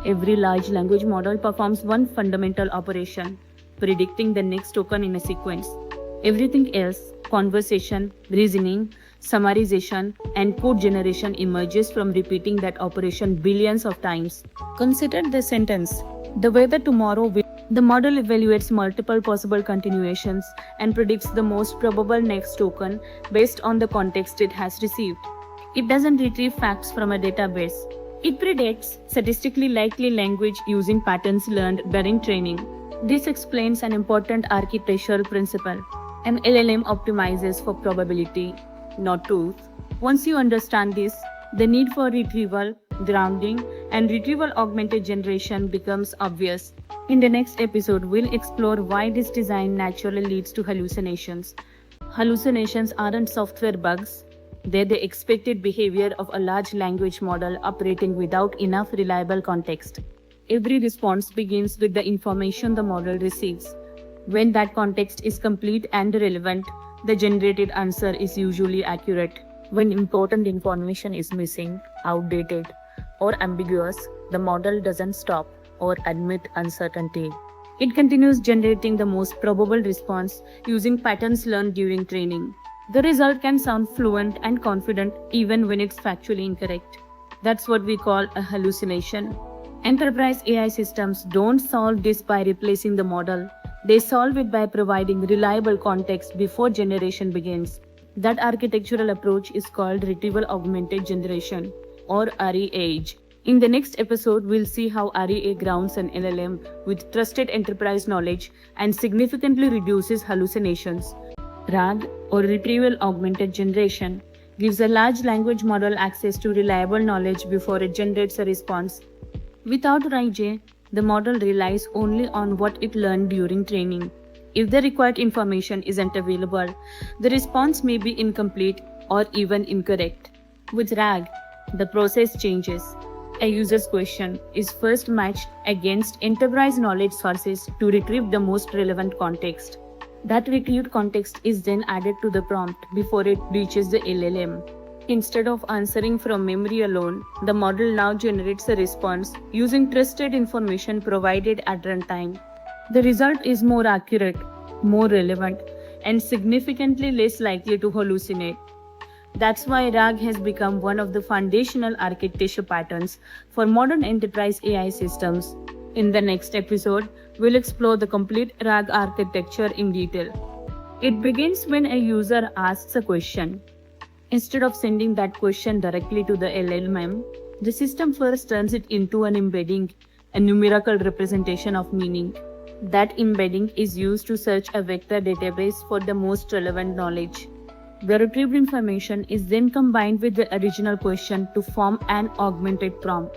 Every large language model performs one fundamental operation, predicting the next token in a sequence. Everything else, conversation, reasoning, summarization, and code generation emerges from repeating that operation billions of times. Consider the sentence: the weather tomorrow will. The model evaluates multiple possible continuations and predicts the most probable next token based on the context it has received. It doesn't retrieve facts from a database. It predicts statistically likely language using patterns learned during training. This explains an important architectural principle. An LLM optimizes for probability, not truth. Once you understand this, the need for retrieval, grounding, and retrieval augmented generation becomes obvious. In the next episode, we'll explore why this design naturally leads to hallucinations. Hallucinations aren't software bugs, they're the expected behavior of a large language model operating without enough reliable context. Every response begins with the information the model receives. When that context is complete and relevant, the generated answer is usually accurate. When important information is missing, outdated, or ambiguous, the model doesn't stop or admit uncertainty. It continues generating the most probable response using patterns learned during training. The result can sound fluent and confident even when it's factually incorrect. That's what we call a hallucination. Enterprise AI systems don't solve this by replacing the model. They solve it by providing reliable context before generation begins. That architectural approach is called Retrieval Augmented Generation, or RAG. In the next episode, we'll see how RAG grounds an LLM with trusted enterprise knowledge and significantly reduces hallucinations. RAG, or Retrieval Augmented Generation, gives a large language model access to reliable knowledge before it generates a response. Without RAG, the model relies only on what it learned during training. If the required information isn't available, the response may be incomplete or even incorrect. With RAG, the process changes. A user's question is first matched against enterprise knowledge sources to retrieve the most relevant context. That retrieved context is then added to the prompt before it reaches the LLM. Instead of answering from memory alone, the model now generates a response using trusted information provided at runtime. The result is more accurate, more relevant, and significantly less likely to hallucinate. That's why RAG has become one of the foundational architecture patterns for modern enterprise AI systems. In the next episode, we'll explore the complete RAG architecture in detail. It begins when a user asks a question. Instead of sending that question directly to the LLM, the system first turns it into an embedding, a numerical representation of meaning. That embedding is used to search a vector database for the most relevant knowledge. The retrieved information is then combined with the original question to form an augmented prompt.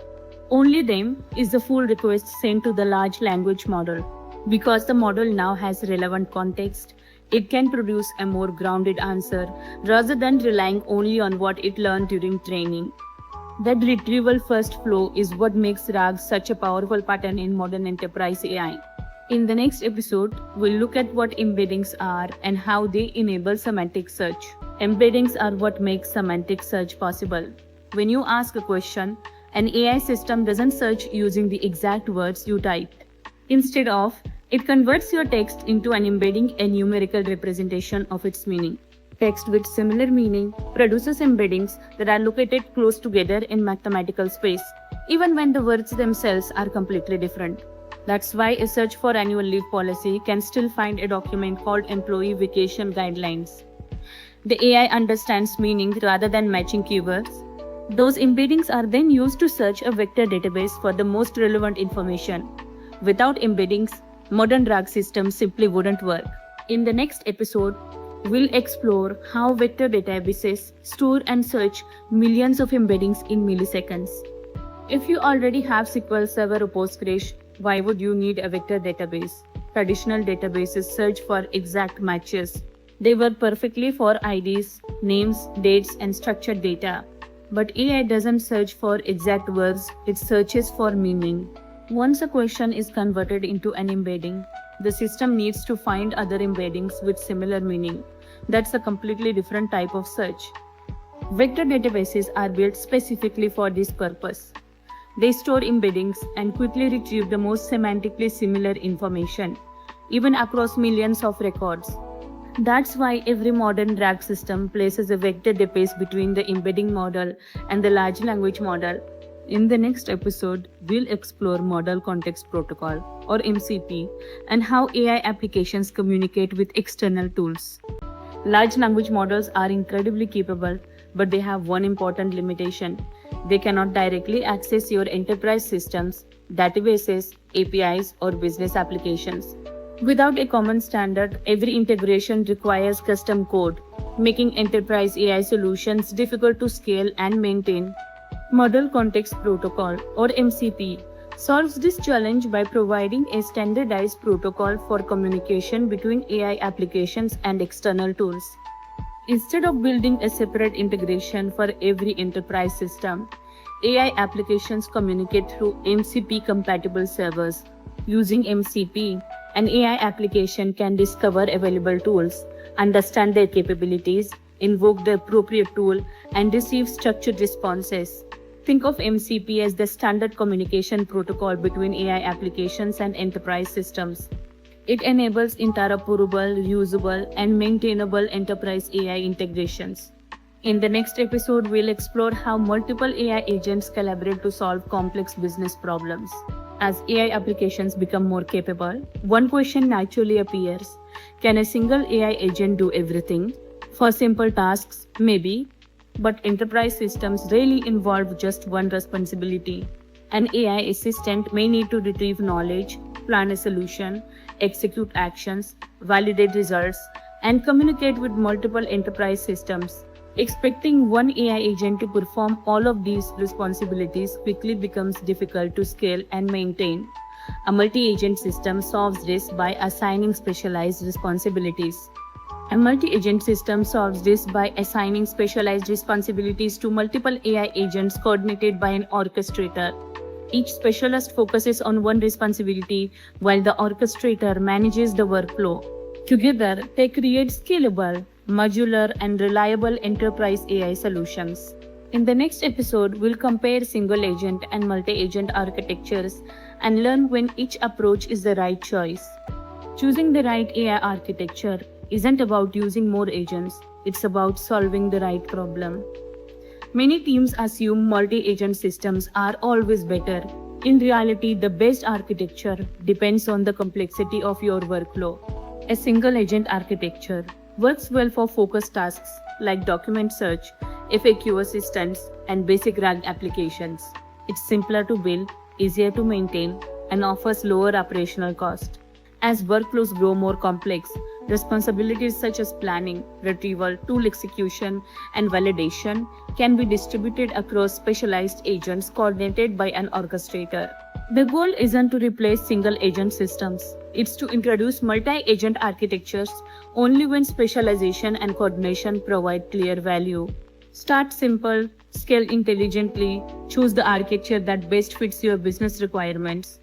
Only then is the full request sent to the large language model. Because the model now has relevant context, it can produce a more grounded answer rather than relying only on what it learned during training. That retrieval first flow is what makes RAG such a powerful pattern in modern enterprise AI. In the next episode, we'll look at what embeddings are and how they enable semantic search. Embeddings are what makes semantic search possible. When you ask a question, an AI system doesn't search using the exact words you typed. Instead of, it converts your text into an embedding, a numerical representation of its meaning. Text with similar meaning produces embeddings that are located close together in mathematical space, even when the words themselves are completely different. That's why a search for annual leave policy can still find a document called Employee Vacation Guidelines. The AI understands meaning rather than matching keywords. Those embeddings are then used to search a vector database for the most relevant information. Without embeddings, modern RAG systems simply wouldn't work. In the next episode, we'll explore how vector databases store and search millions of embeddings in milliseconds. If you already have SQL Server or Postgres, why would you need a vector database? Traditional databases search for exact matches. They work perfectly for IDs, names, dates, and structured data. But AI doesn't search for exact words, it searches for meaning. Once a question is converted into an embedding, the system needs to find other embeddings with similar meaning. That's a completely different type of search. Vector databases are built specifically for this purpose. They store embeddings and quickly retrieve the most semantically similar information, even across millions of records. That's why every modern RAG system places a vector space between the embedding model and the large language model. In the next episode, we'll explore Model Context Protocol or MCP and how AI applications communicate with external tools. Large language models are incredibly capable, but they have one important limitation. They cannot directly access your enterprise systems, databases, APIs, or business applications. Without a common standard, every integration requires custom code, making enterprise AI solutions difficult to scale and maintain. Model Context Protocol or MCP solves this challenge by providing a standardized protocol for communication between AI applications and external tools. Instead of building a separate integration for every enterprise system, AI applications communicate through MCP-compatible servers. Using MCP, an AI application can discover available tools, understand their capabilities, invoke the appropriate tool, and receive structured responses. Think of MCP as the standard communication protocol between AI applications and enterprise systems. It enables interoperable, usable, and maintainable enterprise AI integrations. In the next episode, we'll explore how multiple AI agents collaborate to solve complex business problems. As AI applications become more capable, one question naturally appears: can a single AI agent do everything? For simple tasks, maybe, but enterprise systems rarely involve just one responsibility. An AI assistant may need to retrieve knowledge, plan a solution, execute actions, validate results, and communicate with multiple enterprise systems. Expecting one AI agent to perform all of these responsibilities quickly becomes difficult to scale and maintain. A multi-agent system solves this by assigning specialized responsibilities. A multi-agent system solves this by assigning specialized responsibilities to multiple AI agents coordinated by an orchestrator. Each specialist focuses on one responsibility while the orchestrator manages the workflow. Together, they create scalable, modular, and reliable enterprise AI solutions. In the next episode, we'll compare single-agent and multi-agent architectures and learn when each approach is the right choice. Choosing the right AI architecture isn't about using more agents, it's about solving the right problem. Many teams assume multi-agent systems are always better. In reality, the best architecture depends on the complexity of your workflow. A single-agent architecture works well for focused tasks like document search, FAQ assistance, and basic RAG applications. It's simpler to build, easier to maintain, and offers lower operational cost. As workflows grow more complex, responsibilities such as planning, retrieval, tool execution, and validation can be distributed across specialized agents coordinated by an orchestrator. The goal isn't to replace single-agent systems. It's to introduce multi-agent architectures only when specialization and coordination provide clear value. Start simple, scale intelligently, choose the architecture that best fits your business requirements.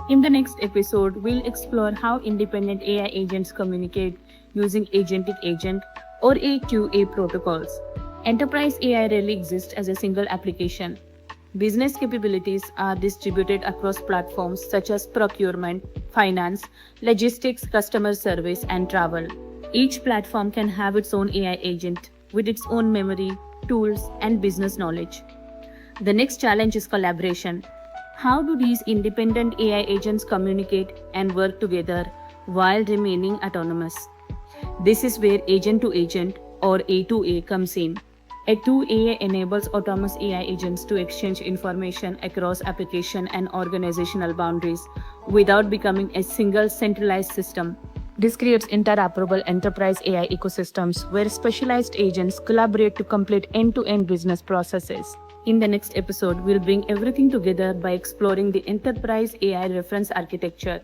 In the next episode, we'll explore how independent AI agents communicate using agentic agent or AQA protocols. Enterprise AI rarely exists as a single application. Business capabilities are distributed across platforms such as procurement, finance, logistics, customer service, and travel. Each platform can have its own AI agent with its own memory, tools, and business knowledge. The next challenge is collaboration. How do these independent AI agents communicate and work together while remaining autonomous? This is where agent-to-agent or A2A comes in. A2A enables autonomous AI agents to exchange information across application and organizational boundaries without becoming a single centralized system. This creates interoperable enterprise AI ecosystems where specialized agents collaborate to complete end-to-end business processes. In the next episode, we'll bring everything together by exploring the enterprise AI reference architecture.